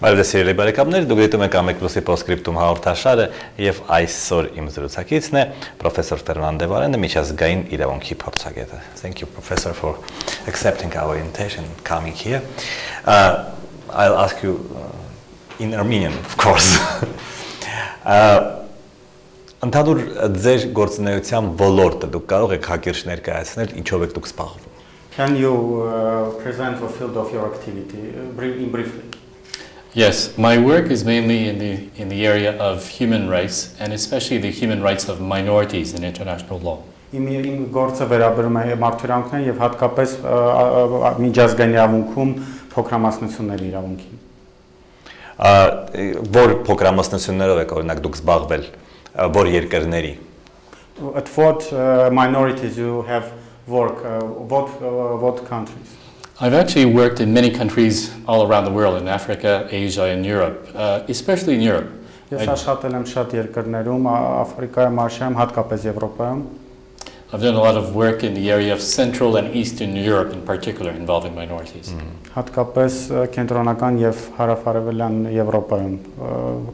Բարև սիրելի բարեկամներ, դուք դիտում եք Ամեկ+-ի Պոստսկրիպտում հաղորդաշարը եւ այսօր իմ զրուցակիցն է պրոֆեսոր Ֆերնան Վարենը, միջազգային իրավունքի փորձագետը. Thank you, Professor, for accepting our invitation and coming here. I'll ask you in Armenian, of course. Ընդհանուր ձեր գործունեության ոլորտը դուք կարող եք հակիրճ ներկայացնել, ինչով եք դուք զբաղվում? Can you present the field of your activity briefly? Yes, my work is mainly in the area of human rights and especially the human rights of minorities in international law. Իմ գործը վերաբերում է մարդու իրավունքներին եւ հատկապես միջազգային իրավունքում փոքրամասնությունների իրավունքին։ Որ փոքրամասնություններով եք օրինակ դուք զբաղվել, որ երկրների? At what minorities you have work, what countries? I've actually worked in many countries all around the world, in Africa, Asia, and Europe, especially in Europe. Ես աշխատել եմ շատ երկրներում, Աֆրիկայում, Ասիայում, հատկապես Եվրոպայում։ I've done a lot of work in the area of Central and Eastern Europe in particular, involving minorities. Հատկապես կենտրոնական եւ հարավարևելյան Եվրոպայում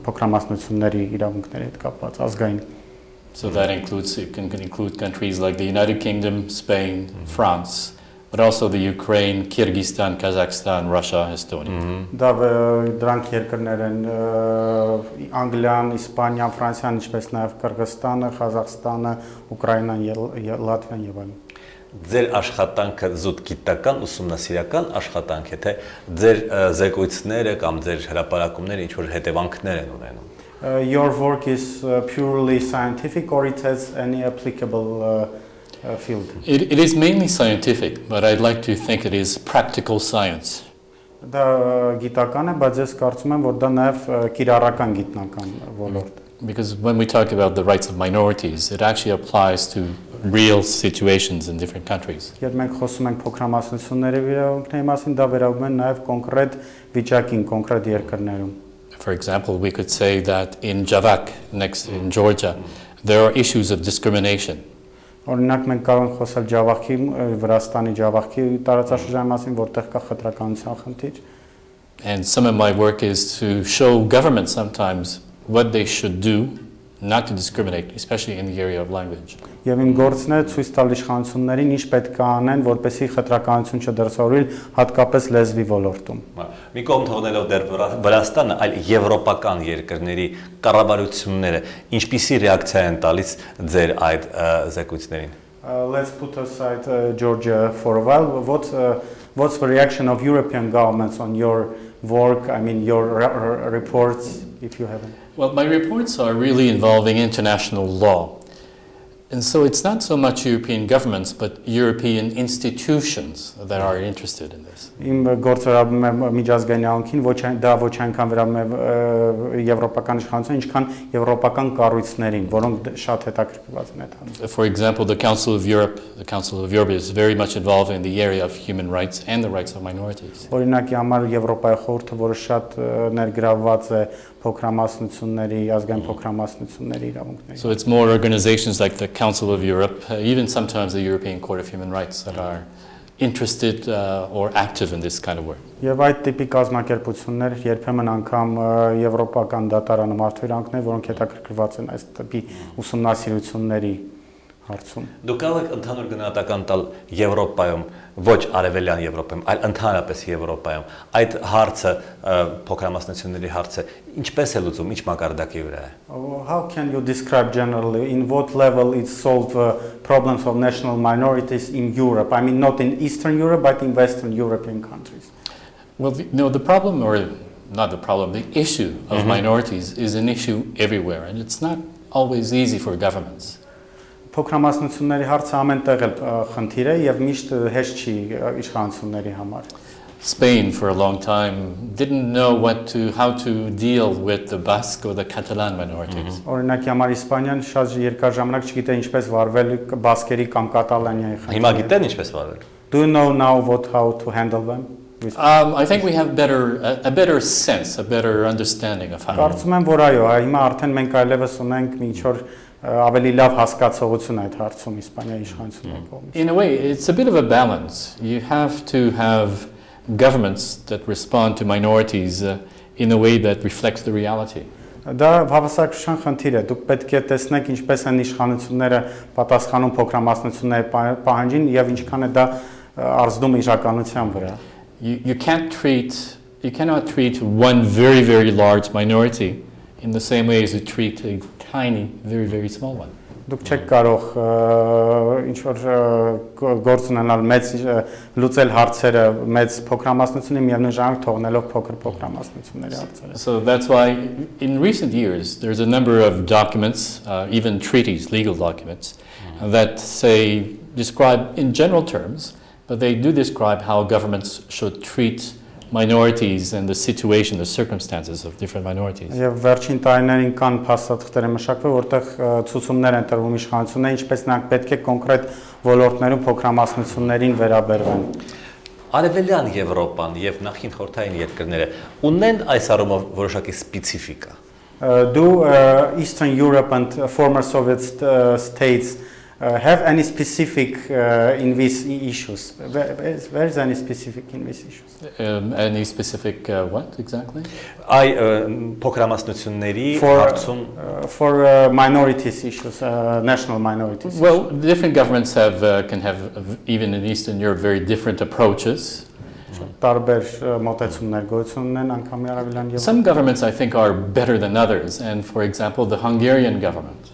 փոքրամասնությունների իրավունքների հետ կապված ազգային։ So that includes, it can include countries like the United Kingdom, Spain, France, but also the Ukraine, Kyrgyzstan, Kazakhstan, Russia, Estonia. Դրանք երկրներ են Անգլիան, Իսպանիան, Ֆրանսիան, ինչպես նաև Կырգызստանը, Ղազախստանը, Ուկրաինան, Լատվիան եւ այլն։ Ձեր աշխատանքը զուտ գիտական, ուսումնասիրական աշխատանք է, թե ձեր զեկույցները կամ ձեր հրապարակումները ինչ որ հետևանքներ են ունենում։ Your work is purely scientific or it has any applicable field? It is mainly scientific, but I'd like to think it is practical science. Դա գիտական է, բայց ես կարծում եմ, որ դա նաև կիրառական գիտնական ոլորտ։ Because when we talk about the rights of minorities, it actually applies to real situations in different countries. Երբ մենք խոսում ենք փոքրամասնությունների իրավունքների մասին, դա վերաբերում է նաև կոնկրետ վիճակին, կոնկրետ երկրներում։ For example, we could say that in Javak, next in Georgia, there are issues of discrimination. Օրինակ մենք կարող ենք խոսալ Ջավախի, Վրաստանի Ջավախի տարածաշրջանի մասին, որտեղ կա խտրականության խնդիր։ And some of my work is to show governments sometimes what they should do not to discriminate, especially in the area of language. Եվ իմ գործն է ցույց տալ իշխանություններին ինչ պետք է անեն, որպեսզի խտրականություն չդրսևորվի, հատկապես լեզվի ոլորտում։ Մի կողմ թողնելով դեռ Վրաստանը, այլ եվրոպական երկրների կառավարությունները ինչպիսի ռեակցիա են տալիս ձեր այդ զեկույցներին։ Let's put aside Georgia for a while. What's the reaction of European governments on your work? I mean, your reports, if you haven't. Well, my reports are really involving international law. And so it's not so much European governments, but European institutions that are interested in this. Իմ գործը վերաբերում է միջազգային իրավունքին, ոչ այնքան վերաբերում է եվրոպական իշխանություններին, ինչքան եվրոպական կառույցներին, որոնք շատ հետաքրքրված են այդ հարցում։ For example, the Council of Europe is very much involved in the area of human rights and the rights of minorities. Օրինակի համար Եվրոպայի խորհուրդը, որը շատ ներգրավված է փոքրամասնությունների, ազգային փոքրամասնությունների իրավունքների։ So it's more organizations like the Council of Europe, even sometimes the European Court of Human Rights that are interested or active in this kind of work. Եվ այդ տիպի կազմակերպություններ երբեմն անգամ եվրոպական դատարանը մարդու իրավունքներ, որոնք հետաքրքրված են այս տիպի ուսումնասիրությունների հարցում։ Դուք կարող եք ընդհանուր գնահատական տալ Եվրոպայում, ոչ արևելյան Եվրոպայում, այլ ընդհանրապես Եվրոպայում այդ հարցը փոքրամասնությունների հարցը ինչպես է լուծում, ինչ մակարդակի վրա է։ How can you describe generally in what level it solve problems of national minorities in Europe? I mean, not in Eastern Europe, but in Western European countries. Well, the problem, or not the problem, the issue of minorities is an issue everywhere, and it's not always easy for governments. Փոքրամասնությունների հարցը ամենտեղ էլ խնդիր է եւ միշտ հեշտ չի իշխանությունների համար։ Spain for a long time didn't know how to deal with the Basque or the Catalan minorities. Օրինակի համար Իսպանիան շատ երկար ժամանակ չգիտե ինչպես վարվել բասկերի կամ կատալանիայի խնդիրը։ Հիմա գիտեն ինչպես վարվել։ Do you know now how to handle them? I think we have a better sense, a better understanding of how. Կարծում եմ, որ այո, հիմա արդեն մենք այլևս ունենք մի ինչ-որ ավելի լավ հասկացողություն այդ հարցում Իսպանիայի իշխանությունների կողմից։ In a way, it's a bit of a balance. You have to have governments that respond to minorities in a way that reflects the reality. Դա հավասարակշռության խնդիր է։ Դուք պետք է տեսնեք ինչպես են իշխանությունները պատասխանում փոքրամասնությունների պահանջին եւ ինչքան է դա արզդում իրականության վրա։ You cannot treat one very, very large minority in the same way as you treat a tiny, very, very small one. Դուք չեք կարող ինչ-որ գործ ունենալ մեծ լուծել հարցերը մեծ փոքրամասնությունների միևնույն ժամանակ թողնելով փոքր փոքրամասնությունների հարցերը։ So that's why in recent years there's a number of documents, even treaties, legal documents, that say describe in general terms, but they do describe how governments should treat minorities and the situation, the circumstances of different minorities. Եվ վերջին տարիներին կան փաստաթղթեր մշակվել, որտեղ ցուցումներ են տրվում իշխանություններին, ինչպես նրանք պետք է կոնկրետ ոլորտներում փոքրամասնություններին վերաբերվեն։ Արևելյան Եվրոպան եւ նախին խորհրդային երկրները ունեն այս առումով որոշակի սպეციფիկա։ Do Eastern Europe and former Soviet states have any specific in these issues? Where is any specific in these issues? Any specific what exactly? Փոքրամասնությունների հարցում for minorities issues, national minorities. Well, different governments can have even in Eastern Europe very different approaches. Some governments I think are better than others, and for example the Hungarian government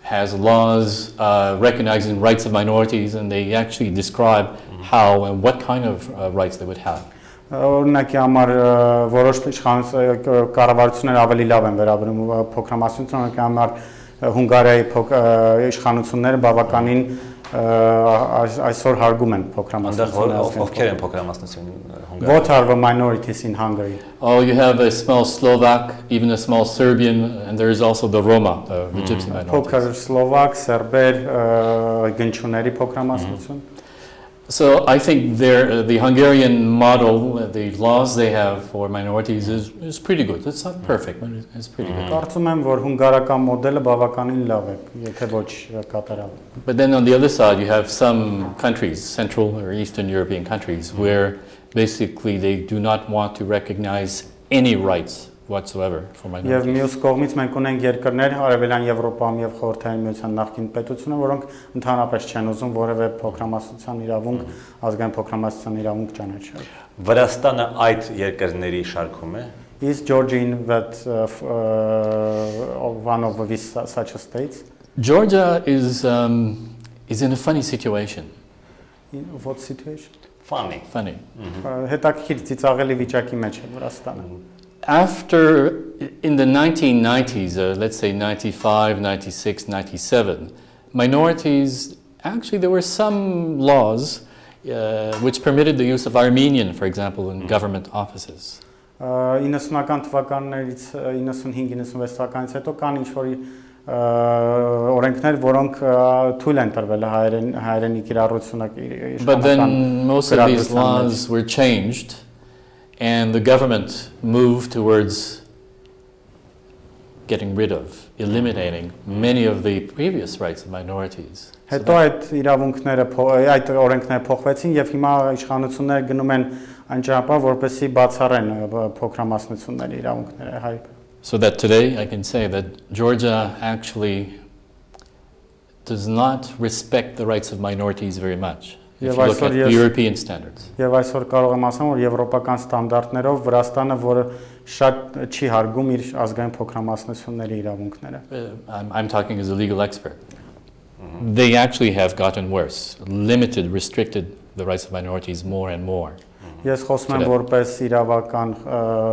has laws recognizing rights of minorities, and they actually describe how and what kind of rights they would have. Օրինակի համար որոշ կառավարություններ ավելի լավ են վերաբերում փոքրամասնություններին, օրինակի համար Հունգարիայի իշխանությունները բավականին այսօր հարգում են փոքրամասնություններին։ Ովքեր են փոքրամասնություն Հունգարիայում? What are the minorities in Hungary? Oh, you have a small Slovak, even a small Serbian, and there is also the Roma, the Gypsy minorities. Փոքր Սլովակ, սերբեր, գնչուների փոքրամասնություն. So I think the Hungarian model, the laws they have for minorities is pretty good. It's not perfect, but it's pretty good. Կարծում եմ, որ հունգարական մոդելը բավականին լավ է, եթե ոչ կատարյալ։ But then on the other side, you have some countries, Central or Eastern European countries, where basically they do not want to recognize any rights whatsoever for minorities. Եվ մյուս կողմից մենք ունենք երկրներ Արևելյան Եվրոպայում եւ Խորհրդային Միության նախկին պետությունը, որոնք ընդհանրապես չեն ուզում որևէ փոքրամասնության իրավունք, ազգային փոքրամասնության իրավունք ճանաչել։ Վրաստանը այդ երկրների շարքում է։ Is Georgia in that one of these such states? Georgia is in a funny situation. In what situation? Funny. Հետաքրքիր ծիծաղելի վիճակի մեջ է Վրաստանը։ After, in the 1990s, let's say 95, 96, 97, minorities, actually there were some laws which permitted the use of Armenian, for example, in government offices. 90-ական թվականներից 95-96 թվականից հետո կան ինչ-որ օրենքներ, որոնք թույլ են տրվել հայերենի կիրառությունը իշխանական։ But then most of these laws were changed. And the government moved towards getting rid of, eliminating many of the previous rights of minorities. Հետո այդ իրավունքները, այդ օրենքները փոխվեցին եւ հիմա իշխանությունները գնում են այն ճանապարհ, որպեսզի բացառեն փոքրամասնությունների իրավունքները հայ։ So that today I can say that Georgia actually does not respect the rights of minorities very much. If you look at the European standards. Եվ այսօր կարող եմ ասեմ, որ եվրոպական ստանդարտներով Վրաստանը, որը շատ չի հարգում իր ազգային փոքրամասնությունների իրավունքները։ I'm talking as a legal expert. They actually have gotten worse, limited, restricted the rights of minorities more and more. Ես խոսում եմ որպես իրավական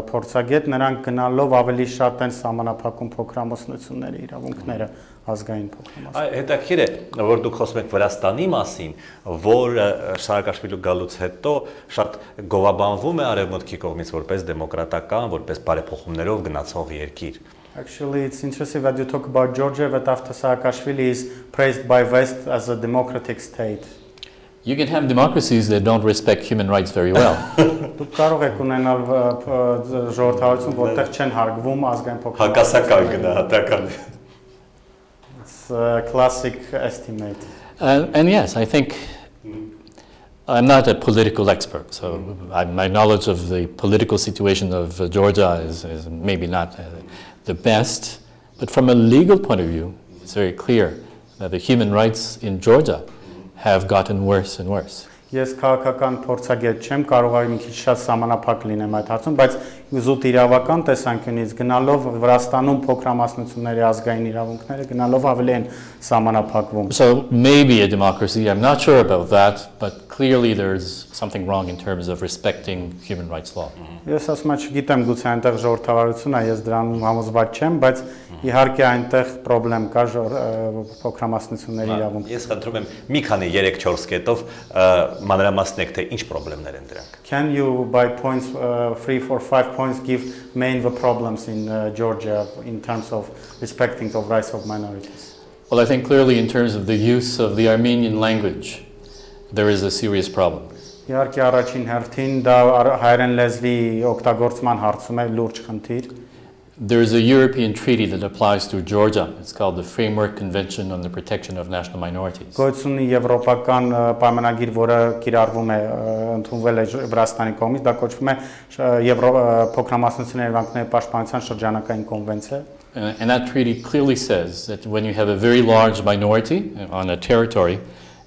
փորձագետ, նրանք գնալով ավելի շատ են սահմանափակում փոքրամասնությունների իրավունքները ազգային փոքրամասնությունների։ Հետաքրքիր է, որ դուք խոսում եք Վրաստանի մասին, որ Սաակաշվիլու գալուց հետո շատ գովաբանվում է արևմուտքի կողմից որպես դեմոկրատական, որպես բարեփոխումներով գնացող երկիր։ Actually, it's interesting that you talk about Georgia, that after Saakashvili is praised by West as a democratic state. You can have democracies that don't respect human rights very well. Դուք կարող եք ունենալ ժողովրդավարություն, որտեղ չեն հարգվում ազգային փոքրամասնությունները։ Հակասական գնահատական։ It's a classic estimate. And yes, I think I'm not a political expert, so my knowledge of the political situation of Georgia is maybe not the best. But from a legal point of view, it's very clear that the human rights in Georgia have gotten worse and worse. Ես քաղաքական փորձագետ չեմ, կարող եմ մի քիչ շատ սահմանափակ լինեմ այդ հարցում, բայց զուտ իրավական տեսանկյունից գնալով Վրաստանում փոքրամասնությունների ազգային իրավունքները գնալով ավելի են սահմանափակվում։ So maybe a democracy, I'm not sure about that, but clearly there's something wrong in terms of respecting human rights law. Ես ասում եմ, չգիտեմ, գուցե այնտեղ ժողովրդավարություն է, ես դրանում համոզված չեմ, բայց իհարկե այնտեղ խնդրեմ կա փոքրամասնությունների իրավունք։ Ես խնդրում եմ մի քանի 3-4 կետով մանրամասնեք թե ինչ խնդիրներ են դրանք։ Can you by points 3 or 5 points give main the problems in Georgia in terms of respecting the rights of minorities? Well, I think clearly in terms of the use of the Armenian language, there is a serious problem. Իհարկե առաջին հերթին դա հայերեն լեզվի օգտագործման հարցում է լուրջ խնդիր։ There is a European treaty that applies to Georgia. It's called the Framework Convention on the Protection of National Minorities. Գոյություն ունի եվրոպական պայմանագիր, որը կիրառվում է ընդունվել է Վրաստանի կողմից, դա կոչվում է փոքրամասնությունների իրավունքների պաշտպանության շրջանակային կոնվենցիա։ And that treaty clearly says that when you have a very large minority on a territory,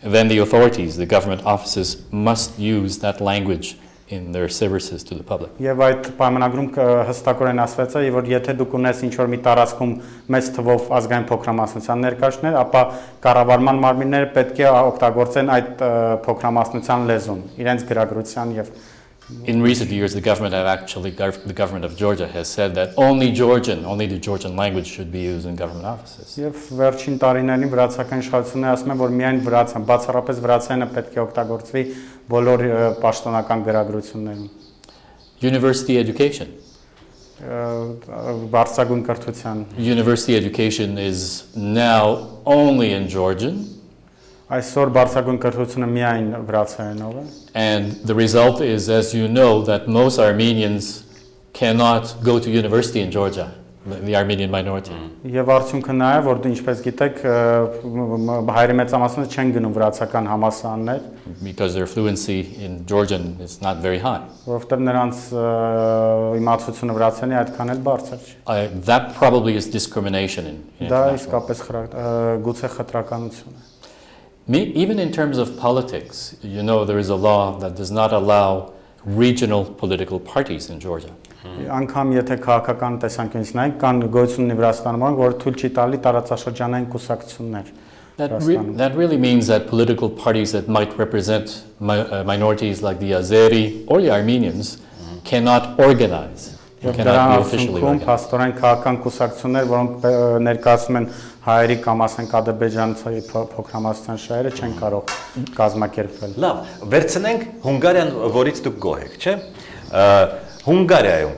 then the authorities, the government offices, must use that language in their services to the public. Եվ այդ պայմանագրում հստակորեն ասված է, որ եթե դուք ունես ինչ-որ մի տարածքում մեծ թվով ազգային փոքրամասնության ներկայացներ, ապա կառավարման մարմինները պետք է օգտագործեն այդ փոքրամասնության լեզուն, իրենց գրագրության եւ In recent years, the government of Georgia has said that only the Georgian language should be used in government offices. Եվ վերջին տարիներին վրացական իշխանությունները ասում են, որ միայն վրացան, բացառապես վրացերենը պետք է օգտագործվի բոլոր պաշտոնական գրագրություններում։ University education. Բարձրագույն կրթության։ University education is now only in Georgian. Այսօր բարձրագույն կրթությունը միայն վրացերենով է։ And the result is, as you know, that most Armenians cannot go to university in Georgia, the Armenian minority. Եվ արդյունքը նա է, որ դու ինչպես գիտեք, հայերի մեծամասնությունը չեն գնում վրացական համալսարաններ, because their fluency in Georgian is not very high. Որովհետև նրանց իմացությունը վրացերենի այդքան էլ բարձր չէ։ That probably is discrimination in Դա իսկապես գուցե խտրականություն է։ Even in terms of politics, you know, there is a law that does not allow regional political parties in Georgia. Անգամ եթե քաղաքական տեսանկյունից նայենք, կան գոյություն ունի Վրաստանում, որ թույլ չի տալի տարածաշրջանային կուսակցություններ։ That really means that political parties that might represent minorities like the Azeri or the Armenians cannot organize. Cannot be officially organized. Փաստորեն քաղաքական կուսակցություններ, որոնք ներկայացնում են հայերի կամ ասենք ադրբեջանցի փոքրամասնության շահերը, չեն կարող կազմակերպվել։ Լավ, վերցնենք Հունգարիան, որից դուք գոհ եք, չէ՞։ Հունգարիայում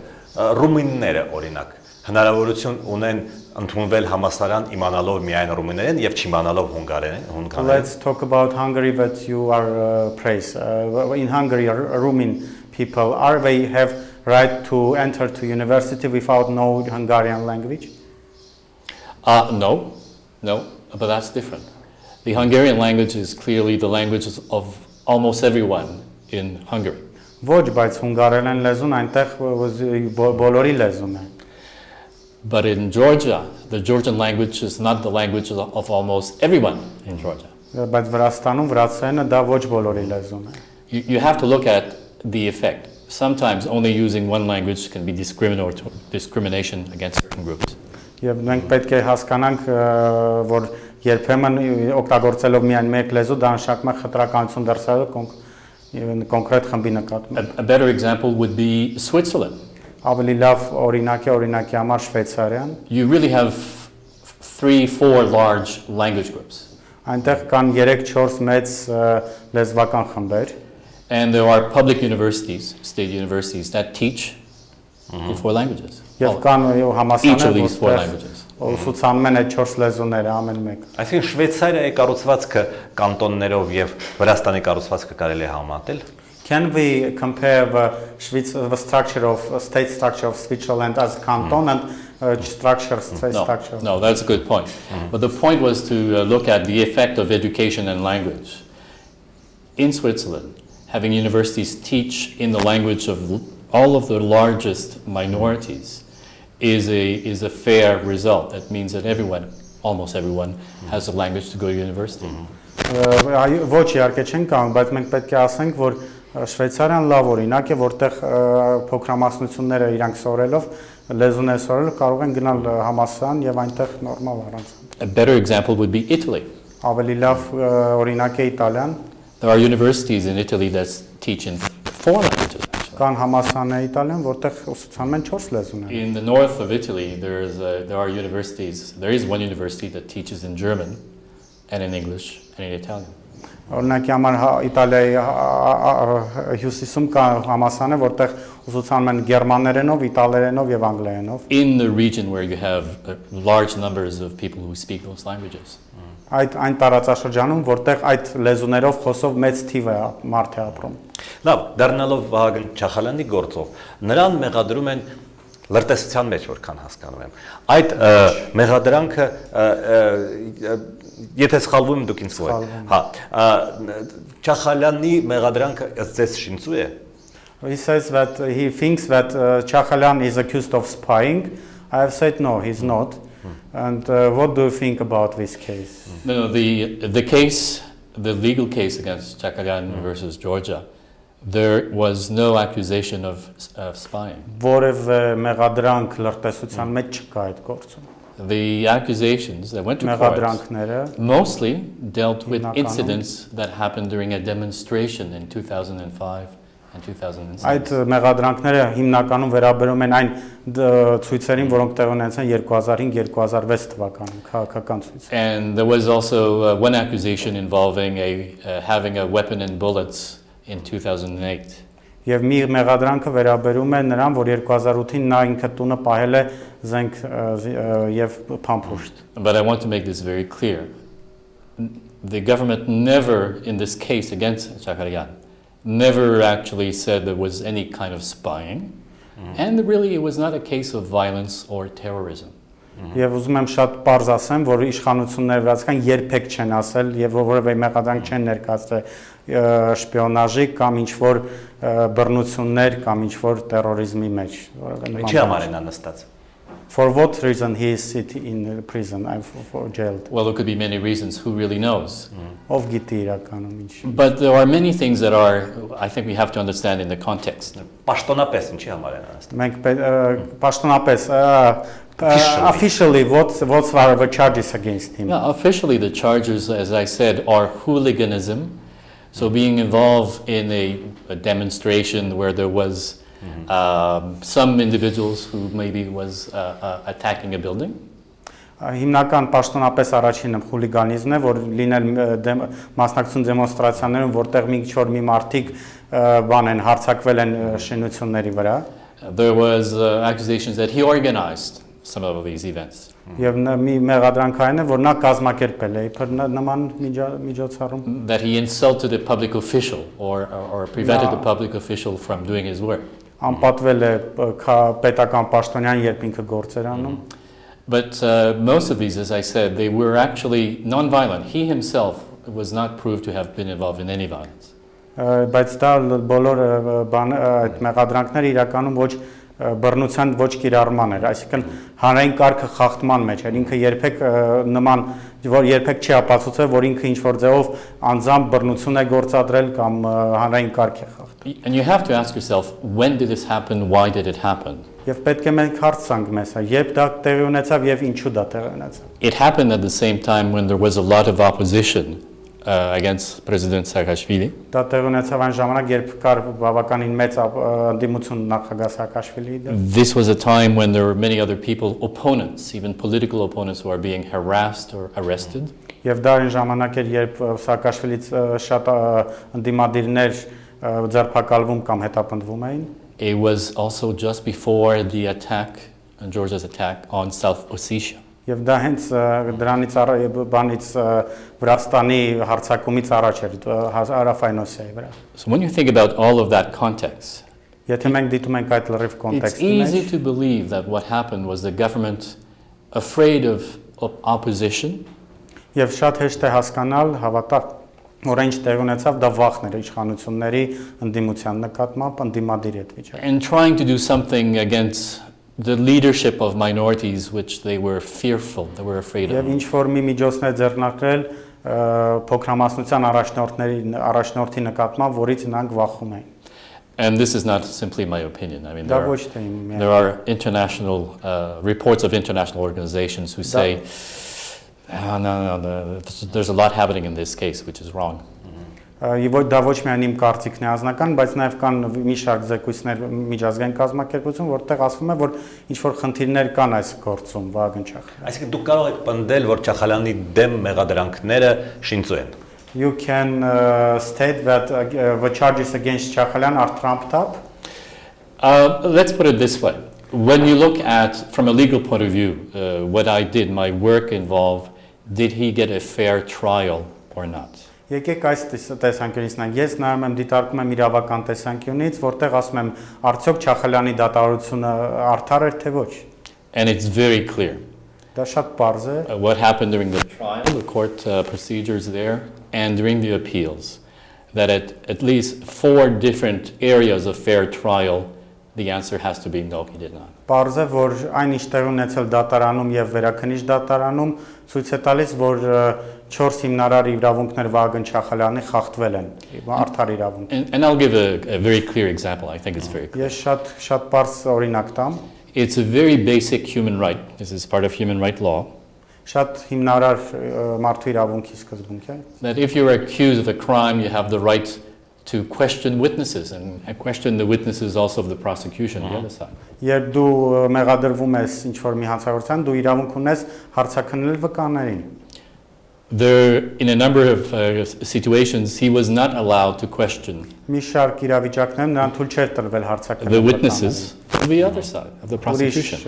ռումինները օրինակ հնարավորություն ունեն ընդունվել համալսարան իմանալով միայն ռումիներեն եւ չիմանալով հունգարեն։ Let's talk about Hungary that you are praise. In Hungary, Rumen people they have right to enter to university without know Hungarian language? No, but that's different. The Hungarian language is clearly the language of almost everyone in Hungary. Ոչ, բայց հունգարերեն լեզուն այնտեղ բոլորի լեզուն է։ But in Georgia, the Georgian language is not the language of almost everyone in Georgia. Բայց Վրաստանում վրացերենը դա ոչ բոլորի լեզուն է։ You have to look at the effect. Sometimes only using one language can be discrimination against certain groups. Եվ մենք պետք է հասկանանք, որ երբեմն օգտագործելով միայն մեկ լեզու դա նշանակում է խտրականություն դրսևորել կոնկրետ խմբի նկատմամբ։ A better example would be Switzerland. Ավելի լավ օրինակ է օրինակի համար Շվեյցարիան։ You really have 3-4 large language groups. Այնտեղ կան 3-4 մեծ լեզվական խմբեր։ And there are public universities, state universities that teach the 4 languages. Եվ կան համալսարաններ, որտեղ ուսուցանում են այդ 4 լեզուները ամեն մեկ։ Այսինքն Շվեյցարիայի կառուցվածքը կանտոններով եւ Վրաստանի կառուցվածքը կարելի է համատել։ Can we compare the structure of state structure of Switzerland as canton and structure state structure? No, that's a good point. But the point was to look at the effect of education and language. In Switzerland, having universities teach in the language of all of the largest minorities is a fair result. That means that everyone, almost everyone, has a language to go to university. Ոչ իհարկե չեն կարող, բայց մենք պետք է ասենք, որ Շվեյցարիան լավ օրինակ է, որտեղ փոքրամասնությունները իրանք սորելով, լեզուներ սորելով կարող են գնալ համալսարան եւ այնտեղ նորմալ առանց։ A better example would be Italy. Ավելի լավ օրինակ է Իտալիան։ There are universities in Italy that teach in 4 languages. Կան համալսարաններ Իտալիան, որտեղ ուսուցանում են 4 լեզուներ։ In the north of Italy, there are universities. There is one university that teaches in German, and in English, and in Italian. Օրինակի համար Իտալիայի հյուսիսում կա համալսարաններ, որտեղ ուսուցանում են գերմաներենով, իտալերենով եւ անգլերենով։ In the region where you have large numbers of people who speak those languages. Այն տարածաշրջանում, որտեղ այդ լեզուներով խոսող մեծ թիվ է մարդ է ապրում։ Լավ, դառնալով Վահագն Չախալյանի գործով, նրան մեղադրում են լրտեսության մեջ, որքան հասկանում եմ։ Այդ մեղադրանքը եթե սխալվում եմ դուք ինձ կոյ։ Հա, Չախալյանի մեղադրանքը ըստ շինծու է։ He says that he thinks that Chakhalyan is accused of spying. I have said no, he's not. And what do you think about this case? No, the case, the legal case against Chakhalyan versus Georgia, there was no accusation of spying. Որևէ մեղադրանք լրտեսության մեջ չկա այդ գործում։ The accusations that went to court mostly dealt with incidents that happened during a demonstration in 2005 and 2006. Այդ մեղադրանքները հիմնականում վերաբերում են այն ցույցերին, որոնք տեղ ունեցան 2005-2006 թվականին քաղաքական ցույց։ And there was also one accusation involving having a weapon and bullets in 2008. Եվ մի մեղադրանքը վերաբերում է նրան, որ 2008-ին նա ինքը տունը պահել է զենք եւ փամփուշտ։ But I want to make this very clear. The government never, in this case against Chakhalyan, never actually said there was any kind of spying. And really it was not a case of violence or terrorism. Եվ ուզում եմ շատ պարզ ասեմ, որ իշխանությունները վրացական երբեք չեն ասել եւ որևէ մեղադրանք չեն ներկայացրել շպիոնաժի կամ ինչ որ բռնություններ կամ ինչ որ terrorism-ի մեջ, որևէ Ինչի համար են նստած։ For what reason he is sitting in prison and for jailed? Well, there could be many reasons. Who really knows? Ով գիտի իրականում ինչ։ But there are many things that are, I think we have to understand in the context. Պաշտոնապես ինչի համար են նստած։ Մենք պաշտոնապես officially what's the charges against him? Yeah, officially the charges, as I said, are hooliganism. So being involved in a demonstration where there was some individuals who maybe was attacking a building. Հիմնական պաշտոնապես առաջինը խուլիգանիզմն է, որ լինել մասնակցություն դեմոնստրացիաներում, որտեղ մի մարդիկ բան են հարձակվել են շինությունների վրա. There was accusations that he organized some of these events. Եվ մի մեղադրանքային է, որ նա կազմակերպել է իբր նման միջոցառում. That he insulted a public official or prevented a public official from doing his work. Անպատվել է պետական պաշտոնյան, երբ ինքը գործեր անում. But most of these, as I said, they were actually non-violent. He himself was not proved to have been involved in any violence. Բայց դա բոլոր այդ մեղադրանքները իրականում ոչ բռնության ոչ կիրառման էր, այսինքն հանրային կարգը խախտման մեջ էր, ինքը երբեք նման որ երբեք չի ապացուցել, որ ինքը ինչ որ ձևով անձամբ բռնություն է գործադրել կամ հանրային կարգ է խախտել։ And you have to ask yourself, when did this happen? Why did it happen? Եվ պետք է մենք հարց տանք մեզ, երբ դա տեղի ունեցավ եւ ինչու դա տեղի ունեցավ։ It happened at the same time when there was a lot of opposition against President Saakashvili. Դա տեղի ունեցավ այն ժամանակ, երբ կար բավականին մեծ ընդդիմություն նախագահ Սաակաշվիլիի դեմ։ This was a time when there were many other people, opponents, even political opponents, who are being harassed or arrested. Եվ դա այն ժամանակ էր, երբ Սաակաշվիլից շատ ընդդիմադիրներ ձերբակալվում կամ հետապնդվում էին։ It was also just before the attack, Georgia's attack on South Ossetia. Եվ դա հենց դրանից բանից Վրաստանի հարձակումից առաջ էր Հարավային Օսիայի վրա։ So when you think about all of that context, եթե մենք դիտում ենք այդ լրիվ it's կոնտեքստի easy մեջ, to believe that what happened was the government afraid of opposition. եւ շատ հեշտ է հասկանալ, որ ինչ տեղ ունեցավ դա վախն էր իշխանությունների ընդդիմության նկատմամբ ընդդիմադիր այդ վիճակը And trying to do something against the leadership of minorities which they were fearful, they were afraid Եվ of. ինչ որ մի միջոցներ ձեռնարկել փոքրամասնության առաջնորդի նկատմամբ, որից նրանք վախում էին։ And this is not simply my opinion. I mean, Դա ոչ թե իմ միակ there are international reports of international organizations who say, no, there's a lot happening in this case, which is wrong. Դա ոչ միայն իմ կարծիքն է անձնական, բայց նաև կան մի շարք զեկույցներ միջազգային կազմակերպություն, որտեղ ասվում է, որ ինչ որ խնդիրներ կան այս գործում վահագնչախ։ Այսինքն դուք կարող եք պնդել, որ Չախալյանի դեմ մեղադրանքները շինծու են։ You can state that the charges against Chakhalyan are trumped up. Let's put it this way. When you look at, from a legal point of view, what I did, my work involved, did he get a fair trial or not? Եկեք այս տեսանկյունից նայենք։ Ես նայում եմ դիտարկում եմ իրավական տեսանկյունից, որտեղ ասում եմ, արդյոք Չախալյանի դատավորությունը արդար էր թե ոչ։ And it's very clear. Դա շատ պարզ է։ What happened during the trial, the court procedures there, and during the appeals, that at least 4 different areas of fair trial, the answer has to be no, he did not. Պարզ է, որ այն ինչ տեղ ունեցել դատարանում եւ վերաքննիչ դատարանում ցույց է տալիս, որ 4 հիմնարար իրավունքներ Վահագն Չախալյանի խախտվել են, արդար իրավունք։ And I'll give a very clear example. I think it's very clear. Ես շատ պարզ օրինակ տամ։ It's a very basic human right. This is part of human right law. Շատ հիմնարար մարդու իրավունքի սկզբունք է։ That if you're accused of a crime, you have the right to question witnesses and question the witnesses also of the prosecution on the other side. Երբ դու մեղադրվում ես ինչ-որ մի հանցագործության, դու իրավունք ունես հարցաքննել վկաներին։ There, in a number of situations, he was not allowed to question Մի շարք իրավիճակներում նրան թույլ չէր տրվել the հարցաքննել witnesses of the other side, of the prosecution.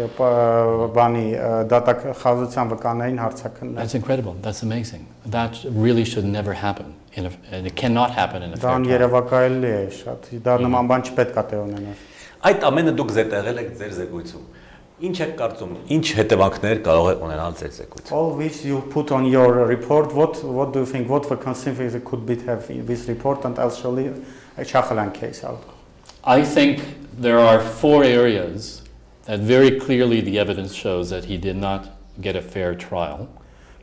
Բանի դատախազության վկաներին հարցաքննել։ That's incredible. That's amazing. That really should never happen. And it cannot happen in a fair Դա trial. երևակայելի է շատ։ Դա նման բան չպետք է տեղ ունենար։ Այդ ամենը դուք զետեղել եք ձեր զեկույցում։ Ինչ եք կարծում, ինչ հետևանքներ կարող է ունենալ ձեր զեկույցը։ All which you put on your report, what do you think, what the consequences could be have in this report and actually a Chakhalyan case out? I think there are 4 areas that very clearly the evidence shows that he did not get a fair trial.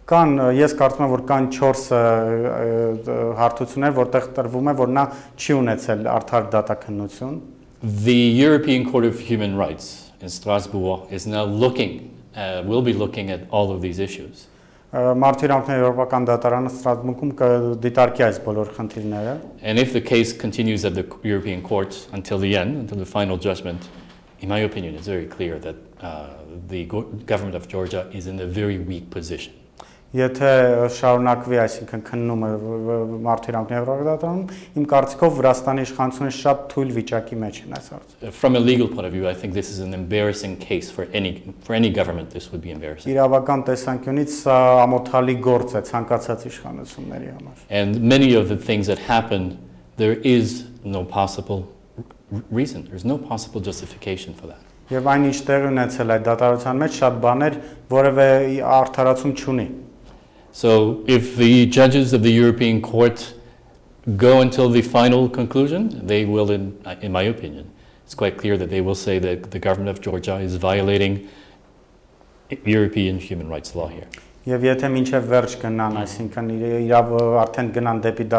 Կան ես կարծում եմ որ կան 4 հարթություններ, որտեղ տրվում է որ նա չի ունեցել արդար դատաքննություն։ The European Court of Human Rights in Strasbourg is now will be looking at all of these issues. Մարդու իրավունքների եվրոպական դատարանը Ստրասբուրգում կդիտարկի այս բոլոր խնդիրները։ And if the case continues at the European Court until the end, until the final judgment, in my opinion, it's very clear that the government of Georgia is in a very weak position. Եթե շարունակվի, այսինքն քննումը մարդու իրավունքների եվրոպական դատարանում, իմ կարծիքով Վրաստանի իշխանությունը շատ թույլ վիճակի մեջ են այս հարցում։ From a legal point of view, I think this is an embarrassing case for any government. This would be embarrassing. Իրավական տեսանկյունից սա ամոթալի գործ է ցանկացած իշխանությունների համար։ And many of the things that happened, there is no possible reason. There's no possible justification for that. Եվ այն ինչ տեղ ունեցել այդ դատարանության մեջ շատ բաներ որևէ արդարացում չունի։ So if the judges of the European Court go until the final conclusion, they will, in my opinion, it's quite clear that they will say that the government of Georgia is violating European human rights law here. Եվ եթե մինչև վերջ գնան, այսինքն իրավ արդեն գնան դեպի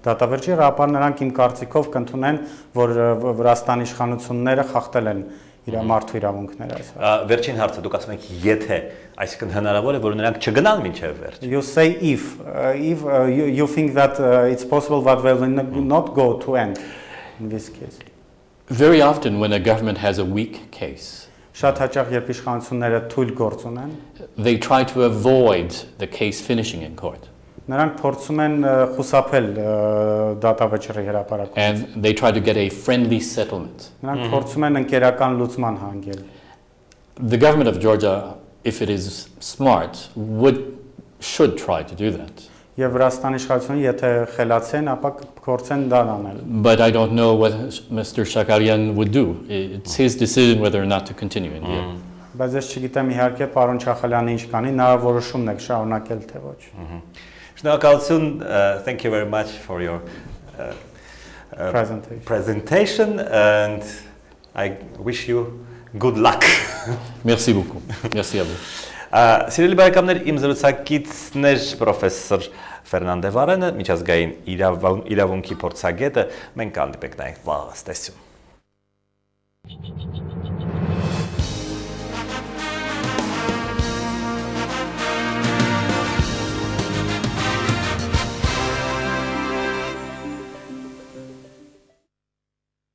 դատավերջի, ապա նրանք իմ կարծիքով կընդունեն, որ Վրաստանի իշխանությունները խախտել են իր մարդու իրավունքները այս հարցում։ Վերջին հարցը դուք ասում եք եթե, այսինքն հնարավոր է որ նրանք չգնան մինչև վերջ։ You say if you think that it's possible that they will not go to end in this case. Very often when a government has a weak case, Շատ հաճախ երբ իշխանությունները թույլ գործ ունեն, they try to avoid the case finishing in court. Նրանք փորձում են խուսափել դատավճռի հրապարակումից։ And they try to get a friendly settlement. Նրանք փորձում են ընկերական լուծման հանգել։ The government of Georgia, if it is smart, should try to do that. Եվ Վրաստանի իշխանությունը եթե խելացեն, ապա կփորձեն դա անել։ But I don't know what Mr. Chakalian would do. It's his decision whether or not to continue in the end. Բայց ես չգիտեմ իհարկե պարոն Չախալյանը ինչ կանի, նրա որոշումն է շարունակել թե ոչ։ Շնորհակալություն, thank you very much for your presentation and I wish you good luck. Merci beaucoup. Merci à vous. Սիրելի բարեկամներ, իմ զրուցակիցն էր պրոֆեսոր Ֆերնան Վարենը, միջազգային իրավունքի փորձագետը, մենք կհանդիպենք նաև վաղ, տեսություն։